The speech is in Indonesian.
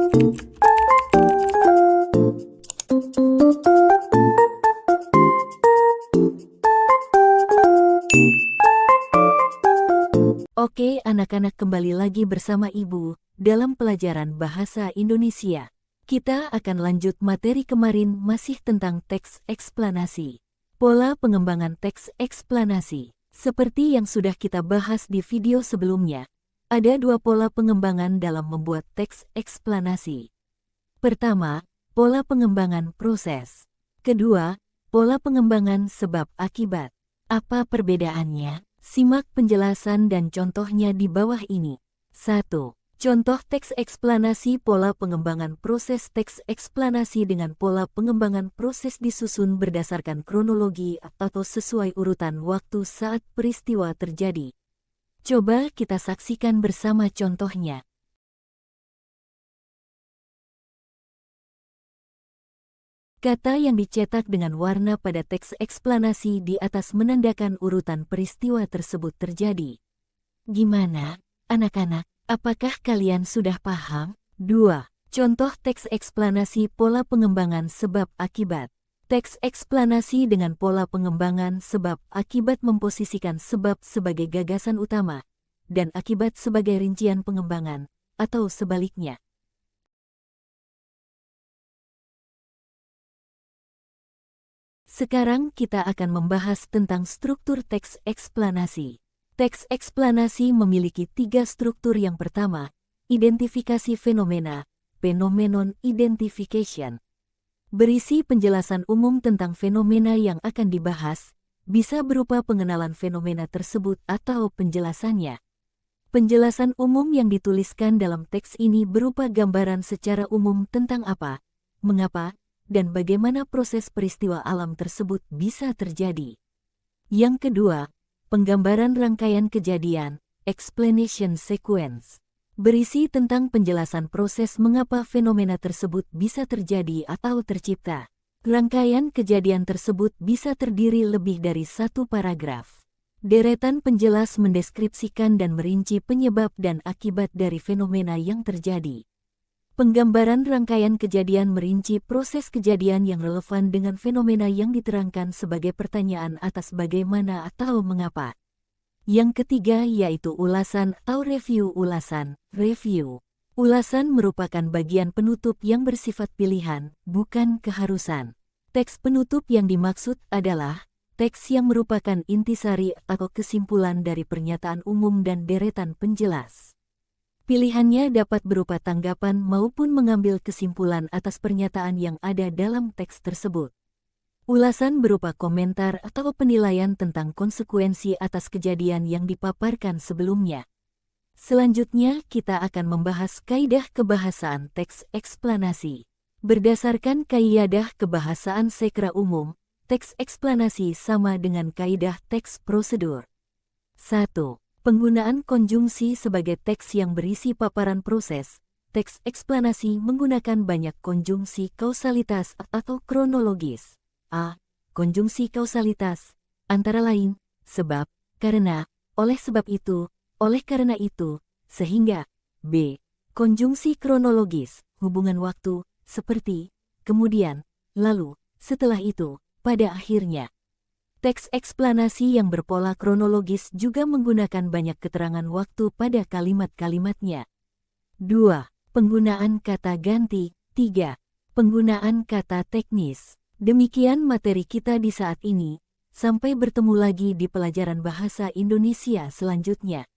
Oke anak-anak, kembali lagi bersama Ibu dalam pelajaran Bahasa Indonesia. Kita akan lanjut materi kemarin masih tentang teks eksplanasi. Pola pengembangan teks eksplanasi. Seperti yang sudah kita bahas di video sebelumnya, ada dua pola pengembangan dalam membuat teks eksplanasi. Pertama, pola pengembangan proses. Kedua, pola pengembangan sebab akibat. Apa perbedaannya? Simak penjelasan dan contohnya di bawah ini. 1. Contoh teks eksplanasi. Pola pengembangan proses. Teks eksplanasi dengan pola pengembangan proses disusun berdasarkan kronologi atau sesuai urutan waktu saat peristiwa terjadi. Coba kita saksikan bersama contohnya. Kata yang dicetak dengan warna pada teks eksplanasi di atas menandakan urutan peristiwa tersebut terjadi. Gimana, anak-anak? Apakah kalian sudah paham? 2. Contoh teks eksplanasi. Pola pengembangan sebab akibat. Teks eksplanasi dengan pola pengembangan sebab akibat memposisikan sebab sebagai gagasan utama dan akibat sebagai rincian pengembangan, atau sebaliknya. Sekarang kita akan membahas tentang struktur teks eksplanasi. Teks eksplanasi memiliki 3 struktur. Yang pertama, identifikasi fenomena, phenomenon identification. Berisi penjelasan umum tentang fenomena yang akan dibahas, bisa berupa pengenalan fenomena tersebut atau penjelasannya. Penjelasan umum yang dituliskan dalam teks ini berupa gambaran secara umum tentang apa, mengapa, dan bagaimana proses peristiwa alam tersebut bisa terjadi. Yang kedua, penggambaran rangkaian kejadian, explanation sequence. Berisi tentang penjelasan proses mengapa fenomena tersebut bisa terjadi atau tercipta. Rangkaian kejadian tersebut bisa terdiri lebih dari 1 paragraf. Deretan penjelas mendeskripsikan dan merinci penyebab dan akibat dari fenomena yang terjadi. Penggambaran rangkaian kejadian merinci proses kejadian yang relevan dengan fenomena yang diterangkan sebagai pertanyaan atas bagaimana atau mengapa. Yang ketiga yaitu ulasan atau review. Ulasan, review. Ulasan merupakan bagian penutup yang bersifat pilihan, bukan keharusan. Teks penutup yang dimaksud adalah teks yang merupakan intisari atau kesimpulan dari pernyataan umum dan deretan penjelas. Pilihannya dapat berupa tanggapan maupun mengambil kesimpulan atas pernyataan yang ada dalam teks tersebut. Ulasan berupa komentar atau penilaian tentang konsekuensi atas kejadian yang dipaparkan sebelumnya. Selanjutnya kita akan membahas kaidah kebahasaan teks eksplanasi. Berdasarkan kaidah kebahasaan sekra umum, teks eksplanasi sama dengan kaidah teks prosedur. 1. Penggunaan konjungsi sebagai teks yang berisi paparan proses. Teks eksplanasi menggunakan banyak konjungsi kausalitas atau kronologis. A. Konjungsi kausalitas, antara lain, sebab, karena, oleh sebab itu, oleh karena itu, sehingga. B. Konjungsi kronologis, hubungan waktu, seperti, kemudian, lalu, setelah itu, pada akhirnya. Teks eksplanasi yang berpola kronologis juga menggunakan banyak keterangan waktu pada kalimat-kalimatnya. 2. Penggunaan kata ganti. 3. Penggunaan kata teknis. Demikian materi kita di saat ini. Sampai bertemu lagi di pelajaran bahasa Indonesia selanjutnya.